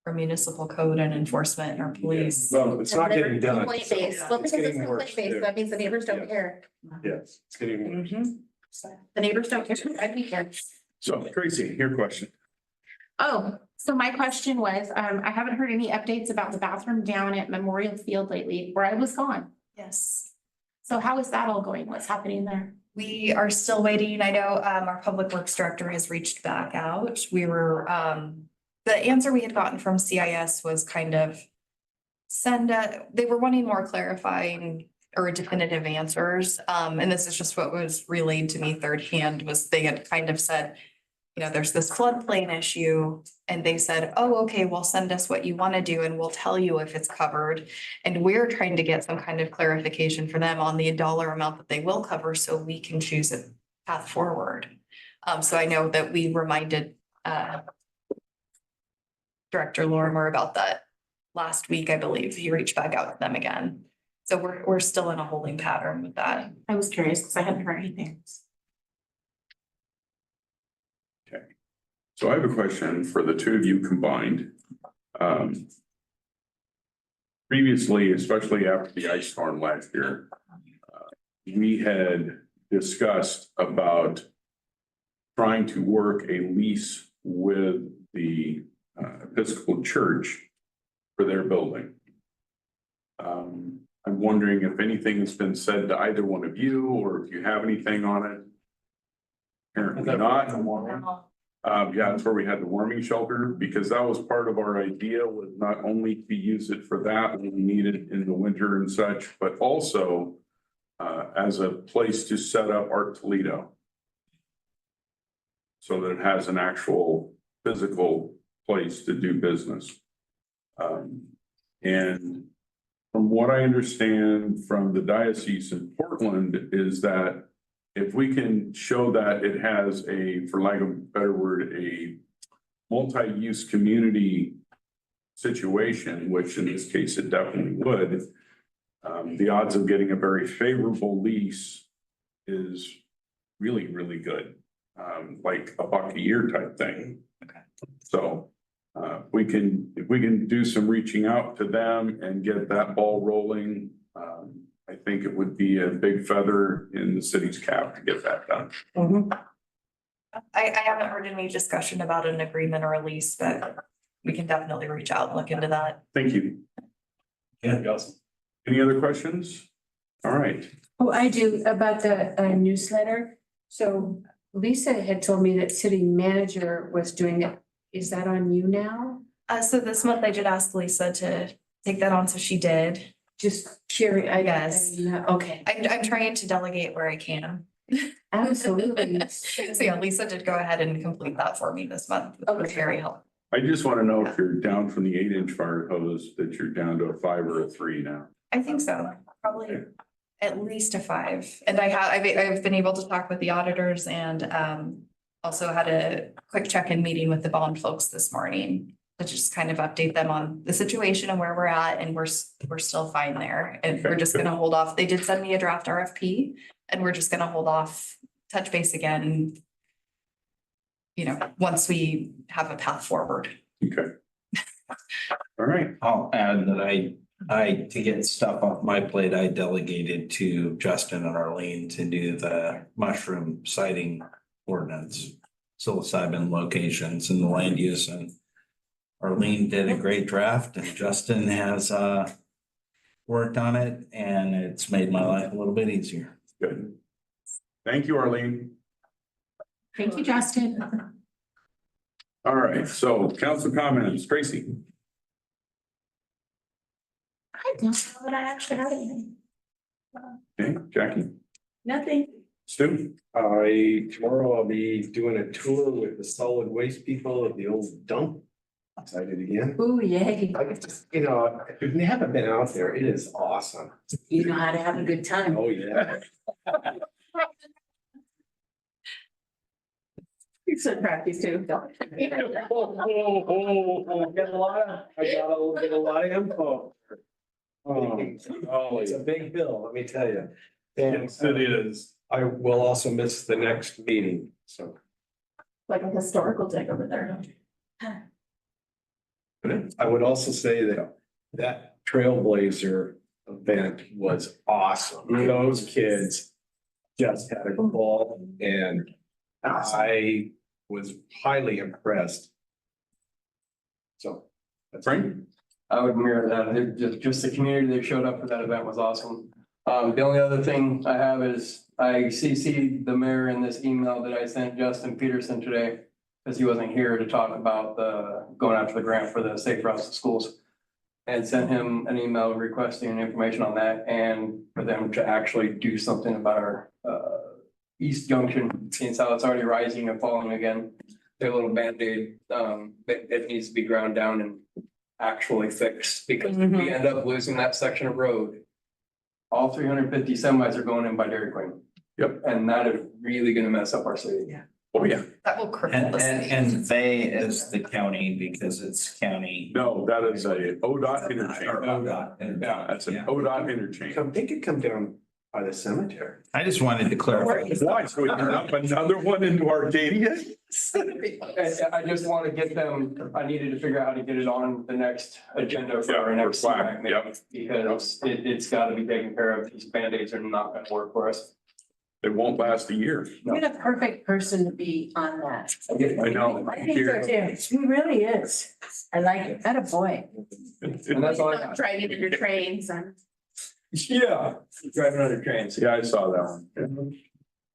S4: our municipal code and enforcement or police.
S5: Well, it's not getting done.
S6: Complaint based. Well,
S5: It's
S6: because it's
S5: getting worse,
S6: complaint based,
S5: too.
S6: that means the neighbors don't
S5: Yeah.
S6: care.
S5: Yes, it's getting worse.
S6: The neighbors don't care. I'd be care.
S1: So Tracy, your question.
S6: Oh, so my question was, I haven't heard any updates about the bathroom down at Memorial Field lately, where I was gone.
S4: Yes.
S6: So how is that all going? What's happening there?
S4: We are still waiting. I know our public works director has reached back out. We were, the answer we had gotten from CIS was kind of they were wanting more clarifying or definitive answers. And this is just what was relayed to me third hand, was they had kind of said, you know, there's this floodplain issue. And they said, oh, okay, well, send us what you want to do and we'll tell you if it's covered. And we're trying to get some kind of clarification for them on the dollar amount that they will cover so we can choose a path forward. So I know that we reminded Director Lorimer about that last week, I believe. He reached back out to them again. So we're still in a holding pattern with that.
S6: I was curious because I hadn't heard anything.
S1: So I have a question for the two of you combined. Previously, especially after the ice storm last year, we had discussed about trying to work a lease with the Episcopal Church for their building. I'm wondering if anything has been said to either one of you, or if you have anything on it. Apparently not. Yeah, that's where we had the warming shelter, because that was part of our idea, was not only to use it for that when we need it in the winter and such, but also as a place to set up Art Toledo. So that it has an actual physical place to do business. And from what I understand from the diocese in Portland is that if we can show that it has a, for lack of a better word, a multi-use community situation, which in this case it definitely would, the odds of getting a very favorable lease is really, really good. Like $1 a year type thing.
S4: Okay.
S1: So if we can do some reaching out to them and get that ball rolling, I think it would be a big feather in the city's cap to get that done.
S4: I haven't heard any discussion about an agreement or a lease, but we can definitely reach out and look into that.
S1: Thank you.
S5: Yeah, awesome.
S1: Any other questions? All right.
S3: Oh, I do, about the newsletter. So Lisa had told me that city manager was doing it. Is that on you now?
S4: So this month I did ask Lisa to take that on, so she did.
S3: Just curious.
S4: Yes.
S3: Okay,
S4: I'm trying to delegate where I can.
S3: absolutely.
S4: So yeah, Lisa did go ahead and complete that for me this month, which was very helpful.
S1: I just want to know if you're down from the 8-inch fire hose, that you're down to a 5 or a 3 now.
S4: I think so, probably at least a 5. And I've been able to talk with the auditors and also had a quick check-in meeting with the bond folks this morning to just kind of update them on the situation and where we're at, and we're still fine there. And we're just gonna hold off. They did send me a draft RFP and we're just gonna hold off, touch base again, you know, once we have a path forward.
S1: Okay. All right.
S7: I'll add that to get stuff off my plate, I delegated to Justin and Arlene to do the mushroom sighting ordinance, psilocybin locations and the land use, and Arlene did a great draft and Justin has worked on it, and it's made my life a little bit easier.
S1: Good. Thank you, Arlene.
S6: Thank you, Justin.
S1: All right, so council comments, Tracy.
S6: I don't know that I actually have anything.
S1: Okay, Jackie,
S6: Nothing.
S1: Stu,
S5: Tomorrow I'll be doing a tour with the solid waste people of the old dump. Excited again.
S3: Ooh, yay.
S5: I just, if you haven't been out there, it is awesome.
S3: You know how to have a good time.
S5: Oh, yeah.
S6: You're so crafty too.
S5: I got a lot of info. It's a big bill, let me tell you.
S1: Yes, it is.
S5: I will also miss the next meeting, so.
S6: Like a historical dig over there.
S5: I would also say that that Trailblazer event was awesome. Those kids just had a ball and I was highly impressed. So. that's
S1: Frank?
S8: I would mirror that. Just the community that showed up for that event was awesome. The only other thing I have is I CC'd the mayor in this email that I sent Justin Peterson today. Because he wasn't here to talk about going after the grant for the safe routes to schools. And sent him an email requesting information on that and for them to actually do something about our East Junction, since how it's already rising and falling again. Their little Band-Aid, it needs to be ground down and actually fixed, because if we end up losing that section of road. All 350 semis are going in by Dairy Queen.
S1: Yep.
S8: And that is really gonna mess up our city.
S4: Yeah.
S1: Oh, yeah.
S4: That will cripple the city.
S7: And they is the county because it's county.
S1: No, that is a ODOT
S7: Or
S1: interchange.
S7: ODOT.
S1: Yeah, that's an ODOT interchange.
S5: They could come down by the cemetery.
S7: I just wanted to clarify.
S1: Why? So we can dump another one into Arcadia?
S8: I just want to get them, I needed to figure out how to get it on the next agenda for our
S1: Yeah,
S8: next.
S1: for Slack,
S8: CPAC meeting,
S1: yep.
S8: Because it's got to be taken care of. These Band-Aids are not going to work for us.
S1: It won't last a year.
S3: You're the perfect person to be on that.
S1: I know.
S3: I think so too. He really is. I like it. That a boy.
S8: And that's all I
S6: Not
S8: got.
S6: driving into trains and.
S8: Yeah. Driving under trains.
S1: Yeah, I saw that one.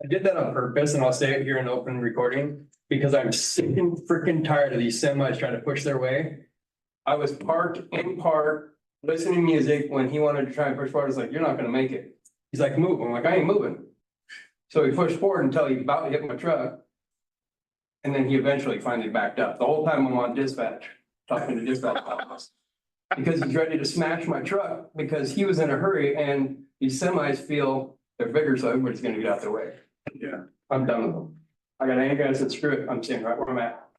S8: I did that on purpose, and I'll say it here in open recording, because I'm sick and freaking tired of these semis trying to push their way. I was parked in park, listening to music when he wanted to try and push forward. I was like, you're not gonna make it. He's like, move. I'm like, I ain't moving. So he pushed forward until he about to hit my truck. And then he eventually finally backed up. The whole time I'm on dispatch, talking to dispatch. Because he's ready to smash my truck because he was in a hurry, and these semis feel they're bigger, so everybody's gonna get out their way.
S1: Yeah.
S8: I'm done with them. I got angry, I said, screw it, I'm staying right where I'm at.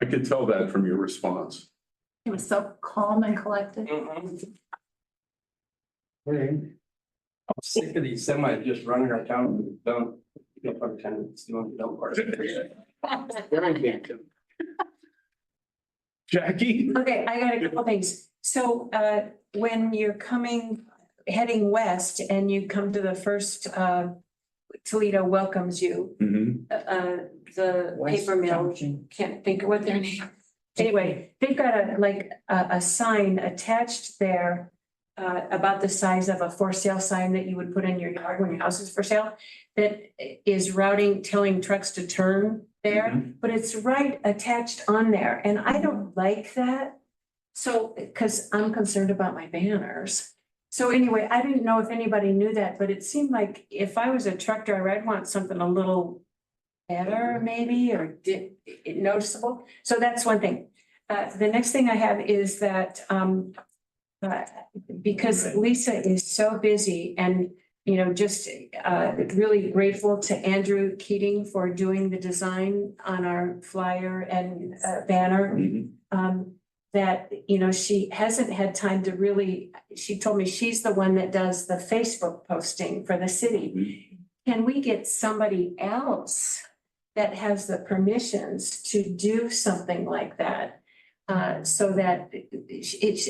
S1: I could tell that from your response.
S6: He was so calm and collected.
S8: I'm sick of these semis just running around town and don't pretend it's doing the dumb part.
S1: Jackie?
S3: Okay, I got a couple things. So when you're heading west and you come to the first Toledo welcomes you,
S1: Mm-hmm.
S3: the paper mill, can't think of what their name. Anyway, they've got a sign attached there about the size of a for sale sign that you would put in your yard when your house is for sale, that is telling trucks to turn there, but it's right attached on there, and I don't like that. So, because I'm concerned about my banners. So anyway, I didn't know if anybody knew that, but it seemed like if I was a truck driver, I'd want something a little better maybe, or noticeable. So that's one thing. The next thing I have is that because Lisa is so busy and, you know, just really grateful to Andrew Keating for doing the design on our flyer and banner. That, you know, she hasn't had time to really, she told me she's the one that does the Facebook posting for the city. Can we get somebody else that has the permissions to do something like that? So that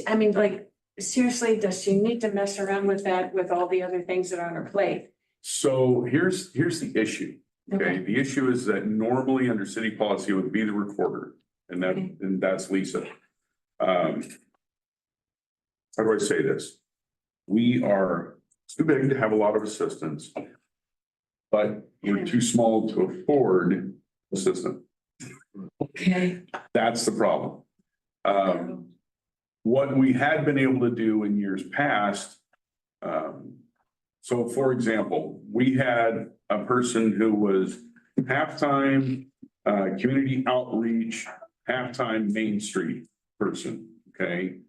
S3: I mean, like, seriously, does she need to mess around with that with all the other things that are on her plate?
S1: So here's the issue. Okay, the issue is that normally under city policy it would be the recorder, and that's Lisa. How do I say this? We are too big to have a lot of assistants, but we're too small to afford assistant.
S3: Okay.
S1: That's the problem. What we had been able to do in years past, so for example, we had a person who was half-time community outreach, half-time Main Street person, okay?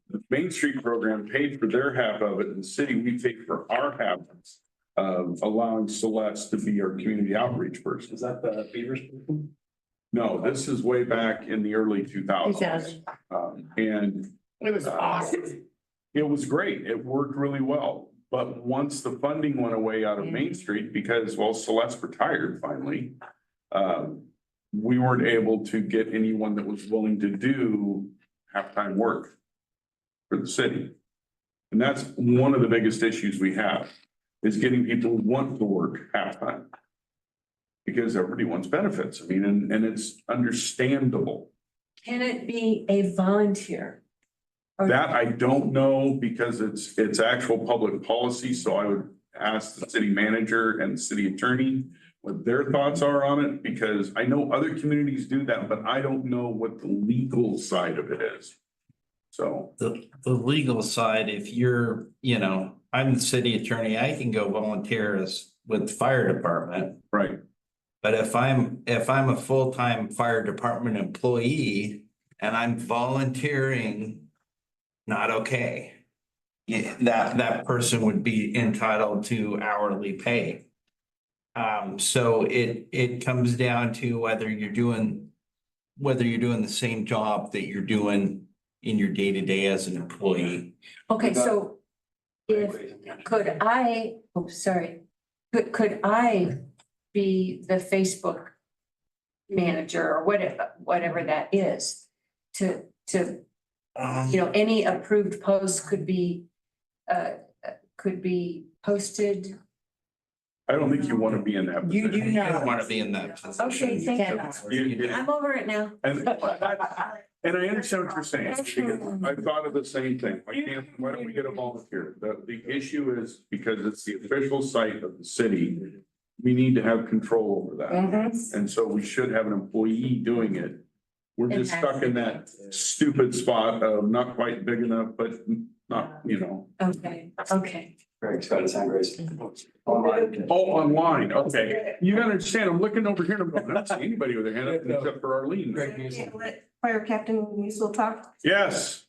S1: The Main Street program paid for their half of it, and the city, we paid for our half of allowing Celeste to be our community outreach person.
S8: Is that the Beavers?
S1: No, this is way back in the early 2000s. And
S9: It was awesome.
S1: It was great. It worked really well. But once the funding went away out of Main Street, because, well, Celeste retired finally. We weren't able to get anyone that was willing to do half-time work for the city. And that's one of the biggest issues we have, is getting people who want to work half-time. Because everybody wants benefits. I mean, and it's understandable.
S3: Can it be a volunteer? Or-
S1: That I don't know, because it's actual public policy, so I would ask the city manager and city attorney what their thoughts are on it, because I know other communities do that, but I don't know what the legal side of it is. So,
S7: The legal side, if you're, I'm the city attorney, I can go volunteer with the fire department.
S1: right,
S7: But if I'm a full-time fire department employee and I'm volunteering, not okay. Yeah, that person would be entitled to hourly pay. So it comes down to whether you're doing the same job that you're doing in your day-to-day as an employee.
S3: Okay, so could I be the Facebook manager or whatever that is to, any approved post could be posted?
S1: I don't think you want to be in that
S9: You
S1: position.
S9: do
S7: You
S9: not.
S7: don't want to be in that position.
S3: Okay, thank you.
S9: Cannot.
S3: I'm over it now.
S1: And I understand what you're saying, because I thought of the same thing. Why don't we get a volunteer? The issue is because it's the official site of the city. We need to have control over that.
S9: Mhm.
S1: And so we should have an employee doing it. We're just stuck in that stupid spot of not quite big enough, but not,
S3: Okay.
S8: Greg's got his hand raised. Online.
S1: Oh, online, okay. You gotta understand, I'm looking over here and I'm going, I don't see anybody with their hand up except for Arlene.
S8: Greg Musil.
S12: Let Fire Captain Musil talk.
S1: Yes,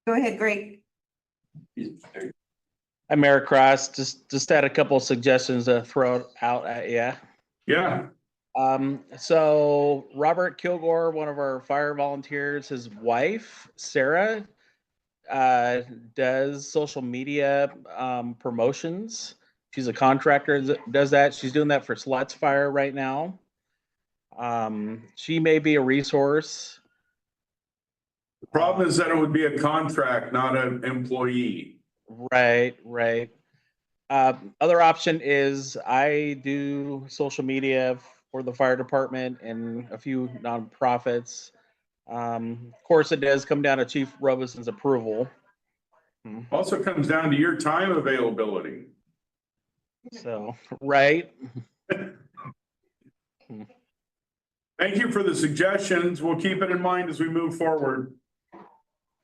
S12: Go ahead, Greg.
S13: I'm Eric Cross. Just had a couple of suggestions to throw out at you.
S1: yeah,
S13: So Robert Kilgore, one of our fire volunteers, his wife, Sarah, does social media promotions. She's a contractor that does that. She's doing that for Sluts Fire right now. She may be a resource.
S1: the problem is that it would be a contract, not an employee.
S13: Right. Other option is I do social media for the fire department and a few nonprofits. Of course, it does come down to Chief Robison's approval.
S1: Also comes down to your time availability.
S13: So, right.
S1: Thank you for the suggestions. We'll keep it in mind as we move forward.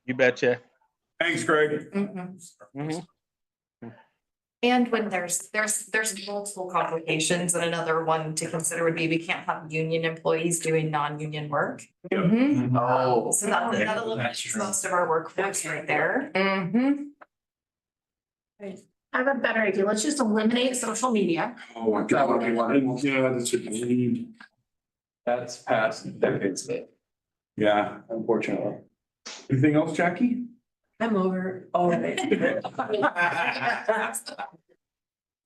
S13: You betcha.
S1: Thanks, Greg.
S13: Mhm.
S4: And when there's multiple complications, and another one to consider would be we can't have union employees doing non-union work.
S9: Mhm.
S7: Oh.
S4: So that eliminates most of our workforce right there.
S9: Mhm.
S6: I have a better idea. Let's just eliminate social media.
S1: Oh, my
S8: That would be one.
S1: Yeah, that's what you need.
S8: That's past decades,
S1: Yeah.
S8: unfortunately.
S1: Anything else, Jackie?
S3: I'm over all of it.
S9: It's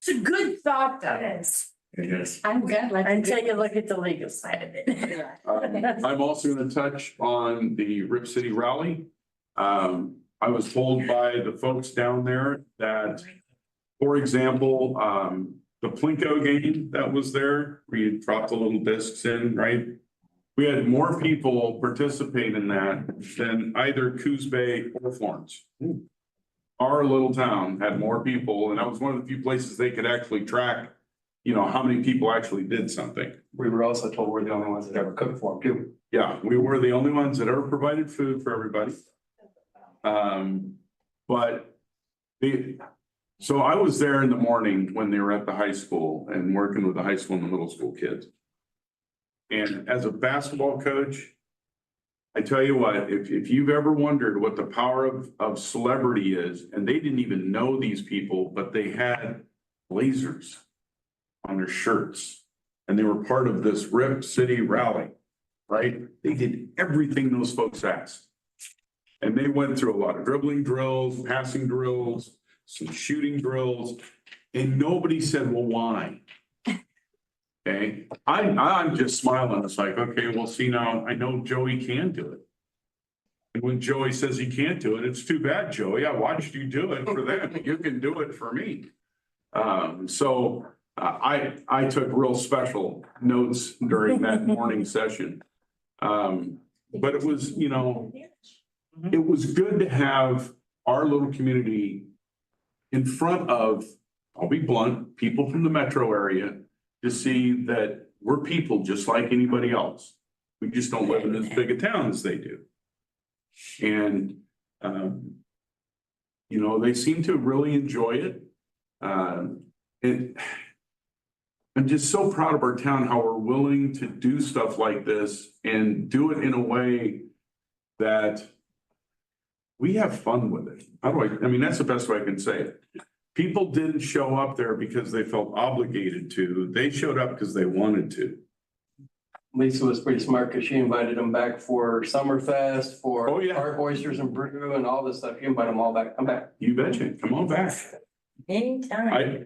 S9: a good thought, though.
S1: Yes.
S3: I'm good.
S9: And take a look at the legal side of it.
S1: I'm also gonna touch on the Rip City Rally. I was told by the folks down there that, for example, the Plinko game that was there, where you drop the little discs in, right? We had more people participate in that than either Coos Bay or Florence. Our little town had more people, and that was one of the few places they could actually track, how many people actually did something.
S8: We were also told we're the only ones that ever cooked for them too.
S1: Yeah, we were the only ones that ever provided food for everybody. So I was there in the morning when they were at the high school and working with the high school and the middle school kids. And as a basketball coach, I tell you what, if you've ever wondered what the power of celebrity is, and they didn't even know these people, but they had lasers on their shirts. And they were part of this Rip City rally, right? They did everything those folks asked. And they went through a lot of dribbling drills, passing drills, some shooting drills, and nobody said, well, why? Okay, I'm just smiling. It's like, okay, well, see now, I know Joey can do it. And when Joey says he can't do it, it's too bad, Joey. I watched you do it for them. You can do it for me. So I took real special notes during that morning session. But it was, you know, it was good to have our little community in front of, I'll be blunt, people from the metro area to see that we're people just like anybody else. We just don't live in as big a town as they do. And, you know, they seem to really enjoy it. I'm just so proud of our town, how we're willing to do stuff like this and do it in a way that we have fun with it. How do I mean, that's the best way I can say it. People didn't show up there because they felt obligated to. They showed up because they wanted to.
S8: Lisa was pretty smart because she invited them back for Summerfest, for
S1: Oh, yeah.
S8: Art Oysters and Brew and all this stuff. You invite them all back, come back.
S1: You betcha. Come on back.
S9: Anytime.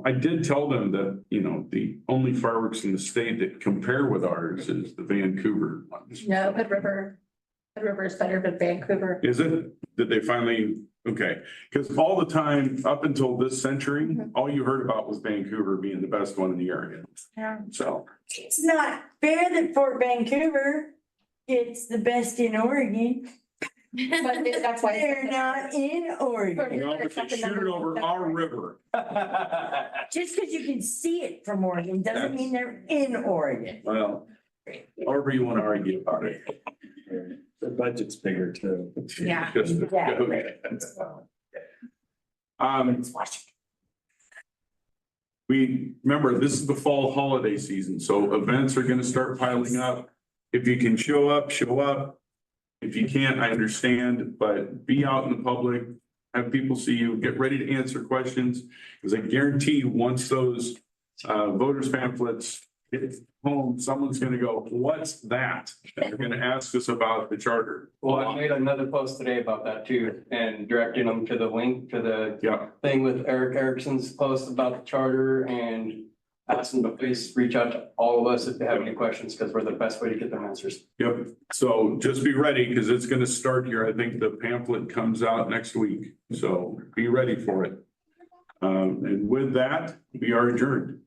S1: I did tell them that, you know, the only fireworks in the state that compare with ours is the Vancouver ones.
S6: No, Hood River is better than Vancouver.
S1: Is it? Did they finally? Okay, because all the time up until this century, all you heard about was Vancouver being the best one in the area.
S9: Yeah.
S1: So,
S9: It's not fair that Fort Vancouver gets the best in Oregon.
S6: But that's why.
S9: They're not in Oregon.
S1: well, if they shoot it over our river,
S9: Just because you can see it from Oregon doesn't mean they're in Oregon.
S1: well, however you want to argue about it.
S7: The budget's bigger too.
S9: Yeah,
S1: Just a
S9: exactly.
S1: joke. We, remember, this is the fall holiday season, so events are gonna start piling up. If you can show up, show up. If you can't, I understand, but be out in the public, have people see you, get ready to answer questions. Because I guarantee you, once those voters pamphlets hit home, someone's gonna go, what's that? And they're gonna ask us about the charter.
S8: Well, I made another post today about that too, and directing them to the link to the
S1: Yeah,
S8: thing with Eric Erickson's post about the charter and ask them to please reach out to all of us if they have any questions, because we're the best way to get them answers.
S1: yep. So just be ready, because it's gonna start here. I think the pamphlet comes out next week, so be ready for it. And with that, we are adjourned.